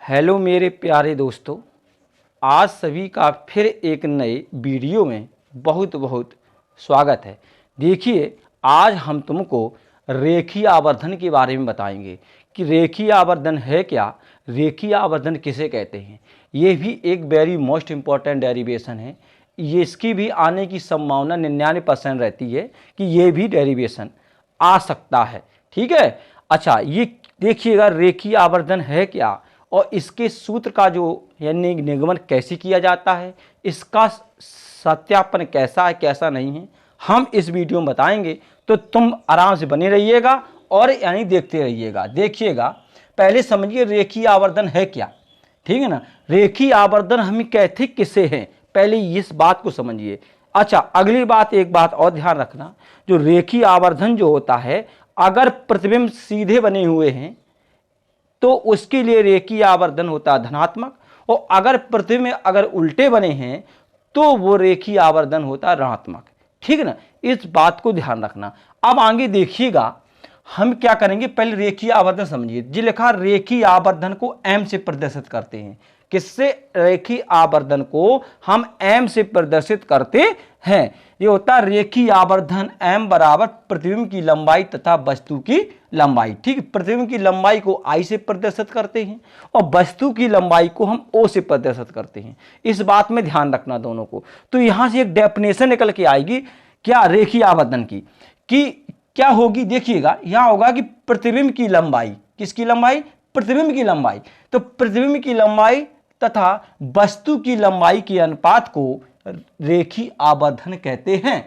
Hello मेरे प्यारे दोस्तों, आज सभी का फिर एक नए वीडियो में बहुत बहुत स्वागत है। देखिए, आज हम तुमको रेखीय आवर्धन के बारे में बताएंगे कि रेखीय आवर्धन है क्या, रेखीय आवर्धन किसे कहते हैं। ये भी एक वेरी मोस्ट इम्पॉर्टेंट डेरिवेशन है। ये इसकी भी आने की संभावना 99% रहती है कि ये भी डेरिवेशन आ सकता है। ठीक है। अच्छा, ये देखिएगा रेखीय आवर्धन है क्या और इसके सूत्र का जो यानी निगमन कैसे किया जाता है, इसका सत्यापन कैसा है कैसा नहीं है, हम इस वीडियो में बताएंगे। तो तुम आराम से बने रहिएगा और यानी देखते रहिएगा। देखिएगा, पहले समझिए रेखीय आवर्धन है क्या। ठीक है ना। रेखीय आवर्धन हम कहते किसे हैं, पहले इस बात को समझिए। अच्छा, अगली बात, एक बात और ध्यान रखना, जो रेखीय आवर्धन जो होता है, अगर प्रतिबिंब सीधे बने हुए हैं तो उसके लिए रेखीय आवर्धन होता है धनात्मक, और अगर प्रतिबिंब अगर उल्टे बने हैं तो वो रेखीय आवर्धन होता है ऋणात्मक। ठीक है ना। इस बात को ध्यान रखना। अब आगे देखिएगा, हम क्या करेंगे, पहले रेखीय आवर्धन समझिए। जी लिखा, रेखीय आवर्धन को m से प्रदर्शित करते हैं। किससे? रेखीय आवर्धन को हम m से प्रदर्शित करते हैं। ये होता है रेखीय आवर्धन m बराबर प्रतिबिंब की लंबाई तथा वस्तु की लंबाई। ठीक, प्रतिबिंब की लंबाई को I से प्रदर्शित करते हैं और वस्तु की लंबाई को हम O से प्रदर्शित करते हैं। इस बात में ध्यान रखना दोनों को। तो यहां से एक डेफिनेशन निकल के आएगी क्या, रेखीय आवर्धन की, कि क्या होगी। देखिएगा, यहां होगा कि प्रतिबिंब की लंबाई, किसकी लंबाई? प्रतिबिंब की लंबाई। तो प्रतिबिंब की लंबाई तथा वस्तु की लंबाई के अनुपात को रेखीय आवर्धन कहते हैं।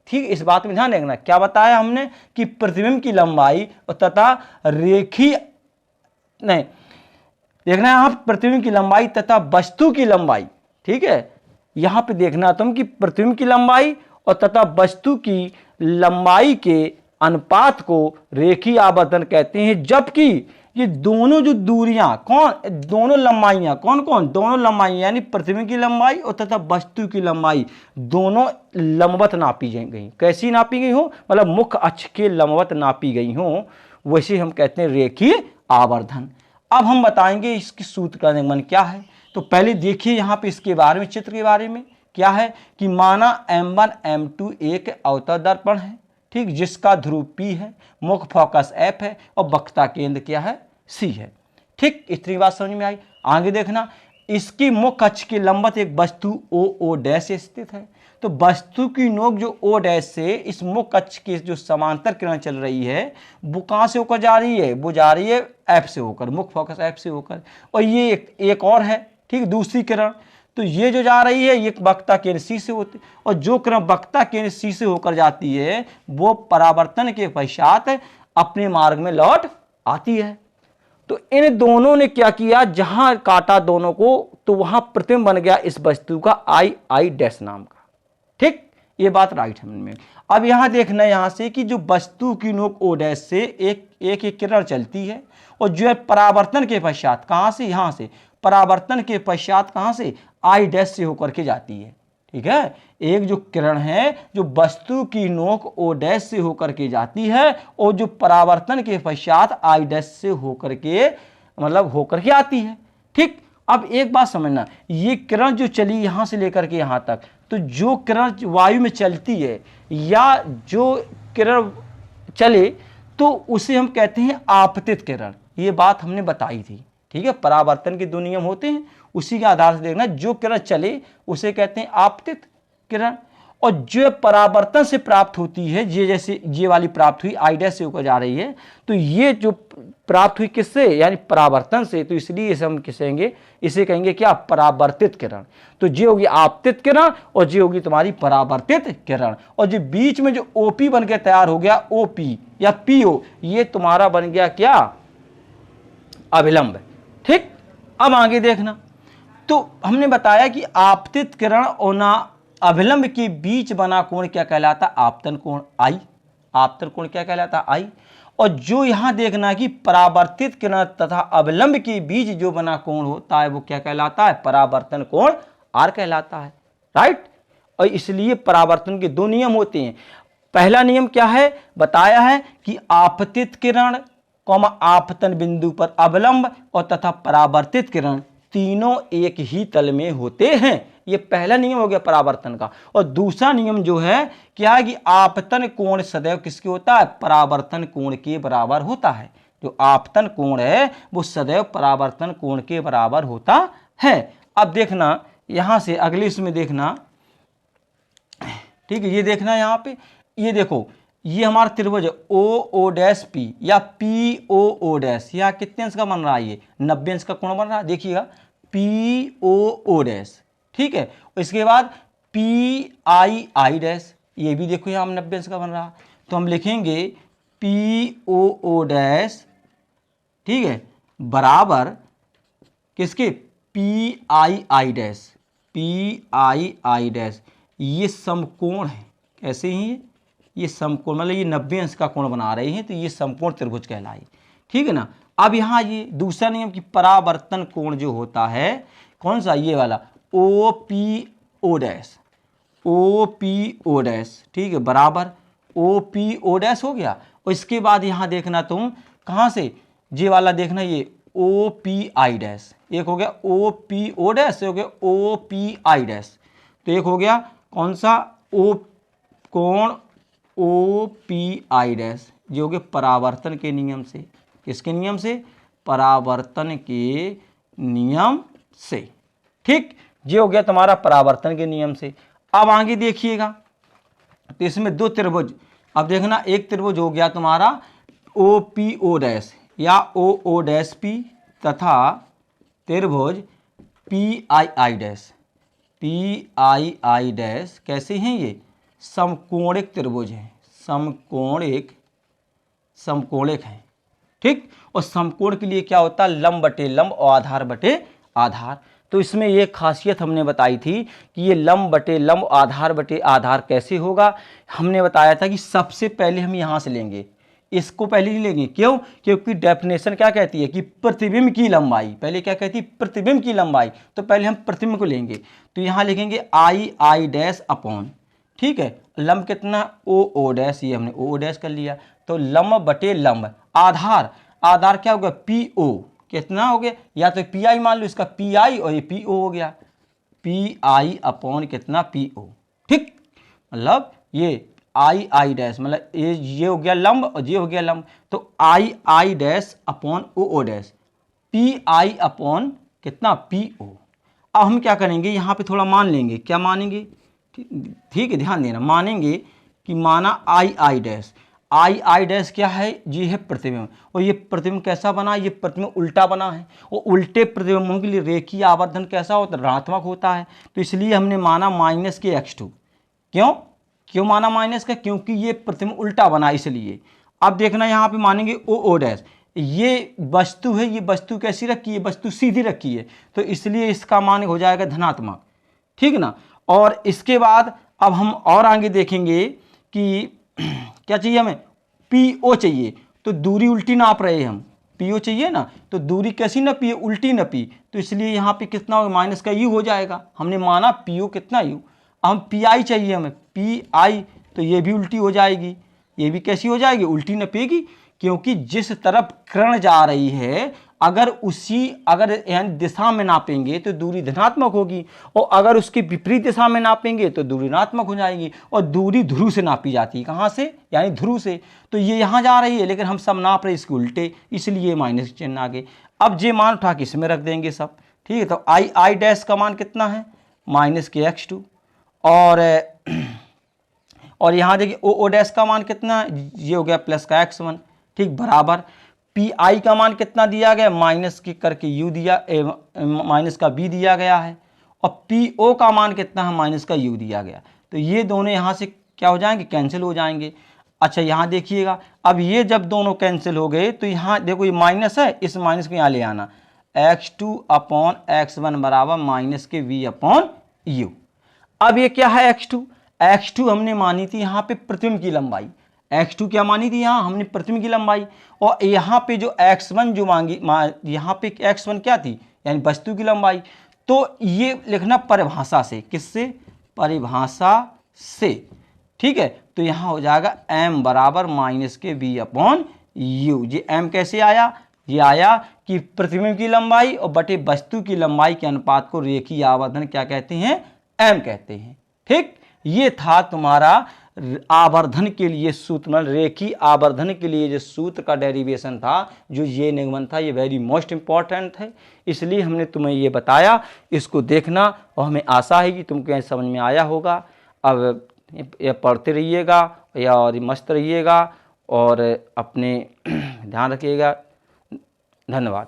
ठीक, इस बात में ध्यान रखना। क्या बताया हमने कि प्रतिबिंब की लंबाई तथा रेखीय नहीं देखना है, यहां प्रतिबिंब की लंबाई तथा वस्तु की लंबाई। ठीक है, यहां पे देखना तुम कि प्रतिबिंब की लंबाई और तथा वस्तु की लंबाई के अनुपात को रेखीय आवर्धन कहते हैं। जबकि ये दोनों जो दूरियां दोनों लंबाइयां कौन कौन, दोनों लंबाई यानी प्रतिबिंब की लंबाई और तथा वस्तु की लंबाई दोनों लंबवत नापी गई। कैसी नापी गई हो, मतलब मुख्य अक्ष के लंबवत नापी गई हो, वैसे हम कहते हैं रेखीय आवर्धन। अब हम बताएंगे इसके सूत्र का निगमन क्या है। तो पहले देखिए यहां पे इसके बारे में, चित्र के बारे में क्या है कि माना M1 M2 एक अवतल दर्पण है। ठीक, जिसका ध्रुव P है, मुख्य फोकस F है और वक्रता केंद्र क्या है? C है। ठीक, इतनी बात समझ में आई। आगे देखना, इसकी मुख्य अक्ष के लंबवत एक वस्तु O डैश स्थित है। तो वस्तु की नोक जो O डैश से इस मुख्य अक्ष की जो समांतर किरण चल रही है, वो कहां से होकर जा रही है? वो जा रही है F से होकर, मुख्य फोकस F से होकर। और ये एक और है, ठीक, दूसरी किरण। तो ये जो जा रही है, ये वक्रता केंद्र C से होती, और जो किरण वक्रता केंद्र C से होकर जाती है वो परावर्तन के पश्चात अपने मार्ग में लौट आती है। तो इन दोनों ने क्या किया, जहां काटा दोनों को, तो वहां प्रतिबिंब बन गया इस वस्तु का I डैश नाम का। ठीक, ये बात राइट है में। अब यहां देखना, यहां से कि जो वस्तु की नोक O डैश से एक किरण चलती है और जो है परावर्तन के पश्चात कहां से, यहां से परावर्तन के पश्चात कहां से, I डैश से होकर के जाती है। ठीक है, एक जो किरण है जो वस्तु की नोक O डैश से होकर के जाती है और जो परावर्तन के पश्चात I डैश से होकर के मतलब होकर के आती है। ठीक, अब एक बात समझना, ये किरण जो चली यहां से लेकर के यहां तक, तो जो किरण वायु में चलती है या जो किरण चले तो उसे हम कहते हैं आपतित किरण। ये बात हमने बताई थी। ठीक है, परावर्तन के दो नियम होते हैं, उसी के आधार से देखना, जो किरण चले उसे कहते हैं आपतित किरण, और जो परावर्तन से प्राप्त होती है, ये जैसे ये वाली प्राप्त हुई I डैश से होकर जा रही है, तो ये जो प्राप्त हुई किससे, यानी परावर्तन से, तो इसलिए इसे हम कहेंगे, इसे कहेंगे क्या, परावर्तित किरण। तो ये होगी आपतित किरण और ये होगी तुम्हारी परावर्तित किरण। और जो बीच में जो OP बन के तैयार हो गया, OP या PO, ये तुम्हारा बन गया क्या, अभिलंब। ठीक, अब आगे देखना, तो हमने बताया कि आपतित किरण और ना अभिलंब के बीच बना कोण क्या कहलाता, आपतन कोण I। आपतन कोण क्या कहलाता, I। और जो यहां देखना कि परावर्तित किरण तथा अभिलंब के बीच जो बना कोण होता है वो क्या कहलाता है, परावर्तन कोण R कहलाता है। राइट, और इसलिए परावर्तन के दो नियम होते हैं। पहला नियम क्या है, बताया है कि आपतित किरण कॉमा आपतन बिंदु पर अवलंब और तथा परावर्तित किरण तीनों एक ही तल में होते हैं। ये पहला नियम हो गया परावर्तन का। और दूसरा नियम जो है क्या है कि आपतन कोण सदैव किसके होता है, परावर्तन कोण के बराबर होता है। जो आपतन कोण है वो सदैव परावर्तन कोण के बराबर होता है। अब देखना यहां से अगले इसमें देखना, ठीक है, ये देखना यहाँ पे, ये देखो ये हमारा त्रिभुज ओ ओ डैश पी या पी ओ ओ डैश, या कितने अंश का बन रहा है, ये 90 अंश का कोण बन रहा है। देखिएगा पी ओ ओ डैश, ठीक है। इसके बाद पी आई आई डैश, ये भी देखो यहाँ 90 अंश का बन रहा है। तो हम लिखेंगे पी ओ ओ डैश, ठीक है, बराबर किसके, P I I dash, P I I dash. ये समकोण है, कैसे ही ये समकोण, मतलब ये 90 अंश का कोण बना रहे हैं, तो ये समकोण त्रिभुज कहलाए, ठीक है ना। अब यहाँ ये दूसरा नियम कि परावर्तन कोण जो होता है कौन सा, ये वाला O P O dash, O P O dash, ठीक है, बराबर ओ पी ओ डैश हो गया। और इसके बाद यहाँ देखना तुम कहाँ से, ये वाला देखना, ये ओ पी आई डैश, एक हो गया ओ पी ओ डैश, हो गया ओ पी आई डैश। तो एक हो गया कौन सा, ओ कोण ओ पी आई डैश, जो कि परावर्तन के नियम से, किसके नियम से, परावर्तन के नियम से, ठीक, ये हो गया तुम्हारा परावर्तन के नियम से। अब आगे देखिएगा, तो इसमें दो त्रिभुज, अब देखना एक त्रिभुज हो गया तुम्हारा ओ पी ओ डैश या ओ ओ डैश पी, तथा त्रिभुज P I I dash, P I I dash कैसे हैं, ये समकोणिक त्रिभुज है, समकोणिक है, ठीक। और समकोण के लिए क्या होता है, लंब बटे लंब और आधार बटे आधार। तो इसमें ये खासियत हमने बताई थी कि ये लंब बटे लंब, आधार बटे आधार कैसे होगा। हमने बताया था कि सबसे पहले हम यहाँ से लेंगे, इसको पहले नहीं लेंगे, क्यों, क्योंकि डेफिनेशन क्या कहती है कि प्रतिबिंब की लंबाई, पहले क्या कहती है, प्रतिबिंब की लंबाई, तो पहले हम प्रतिबिंब को लेंगे। तो यहाँ लिखेंगे आई आई डैश अपॉन, ठीक है, लंब कितना ओ ओ डैश, ये हमने ओ डैश कर लिया। तो लंब बटे लंब, आधार, आधार क्या होगा, पी ओ, कितना हो गया, या तो पी आई मान लो इसका, पी आई और ये पी ओ हो गया, पी आई अपॉन कितना, पी ओ, ठीक। मतलब ये आई आई डैश, मतलब ये हो गया लंब और ये हो गया लंब, तो I I dash upon O O dash, P I upon कितना, पी ओ। अब हम क्या करेंगे, यहाँ पे थोड़ा मान लेंगे, क्या मानेंगे, ठीक है, ध्यान देना, मानेंगे कि माना आई I dash, I I dash क्या है, ये है प्रतिबिंब, और ये प्रतिबिंब कैसा बना, ये प्रतिबिंब उल्टा बना है, और उल्टे प्रतिबिंबों के लिए रेखीय आवर्धन कैसा होता है, ऋणात्मक होता है। तो इसलिए हमने माना माइनस के x2, क्यों माना माइनस का, क्योंकि ये प्रतिबिंब उल्टा बना इसलिए। अब देखना यहाँ पे मानेंगे ओ ओ डैश, ये वस्तु है, ये वस्तु कैसी रखी है, वस्तु सीधी रखी है, तो इसलिए इसका मान हो जाएगा धनात्मक, ठीक ना। और इसके बाद अब हम और आगे देखेंगे कि क्या चाहिए हमें, पी ओ चाहिए, तो दूरी उल्टी नाप रहे हम, पी ओ चाहिए ना, तो दूरी कैसी ना पी, उल्टी ना पी, तो इसलिए यहाँ पे कितना होगा, माइनस का यू हो जाएगा, हमने माना पी ओ कितना यू। हम पी आई चाहिए हमें, पी आई, तो ये भी उल्टी हो जाएगी, ये भी कैसी हो जाएगी, उल्टी नपेगी, क्योंकि जिस तरफ किरण जा रही है अगर यानी दिशा में नापेंगे तो दूरी धनात्मक होगी, और अगर उसकी विपरीत दिशा में नापेंगे तो दूरी ऋणात्मक हो जाएगी। और दूरी ध्रुव से नापी जाती है, कहाँ से, यानी ध्रुव से। तो ये यहाँ जा रही है, लेकिन हम सब नाप रहे इसके उल्टे, इसलिए माइनस चिन्ह आगे। अब ये मान उठा के इसमें रख देंगे सब, ठीक है। तो आई आई डैश का मान कितना है, माइनस के x2, और यहाँ देखिए ओ ओ डैश का मान कितना है, ये हो गया प्लस का x1, ठीक, बराबर पी आई का मान कितना दिया गया, माइनस के करके यू दिया, माइनस का बी दिया गया है, और पी ओ का मान कितना है, माइनस का यू दिया गया। तो ये दोनों यहाँ से क्या हो जाएंगे, कैंसिल हो जाएंगे। अच्छा यहाँ देखिएगा, अब ये जब दोनों कैंसिल हो गए तो यहाँ देखो ये माइनस है, इस माइनस को यहाँ ले आना, x2 अपॉन x1 बराबर माइनस के v अपॉन यू। अब ये क्या है x2, x2 हमने मानी थी यहाँ पे प्रतिबिंब की लंबाई, x2 क्या मानी थी यहाँ हमने, प्रतिबिंब की लंबाई। और यहाँ पे जो x1 जो मांगी, यहाँ पे x1 क्या थी, यानी वस्तु की लंबाई। तो ये लिखना परिभाषा से, किससे, परिभाषा से, ठीक है। तो यहाँ हो जाएगा m बराबर माइनस के v अपॉन यू। ये एम कैसे आया? ये आया कि प्रतिबिंब की लंबाई और बटे वस्तु की लंबाई के अनुपात को रेखीय आवर्धन क्या कहते हैं? एम कहते हैं। ठीक, ये था तुम्हारा आवर्धन के लिए सूत्र, मतलब रेखीय आवर्धन के लिए जो सूत्र का डेरिवेशन था, जो ये निगमन था, ये वेरी मोस्ट इंपॉर्टेंट है, इसलिए हमने तुम्हें ये बताया। इसको देखना और हमें आशा है कि तुमको यह समझ में आया होगा। अब ये पढ़ते रहिएगा या और मस्त रहिएगा और अपने ध्यान रखिएगा। धन्यवाद।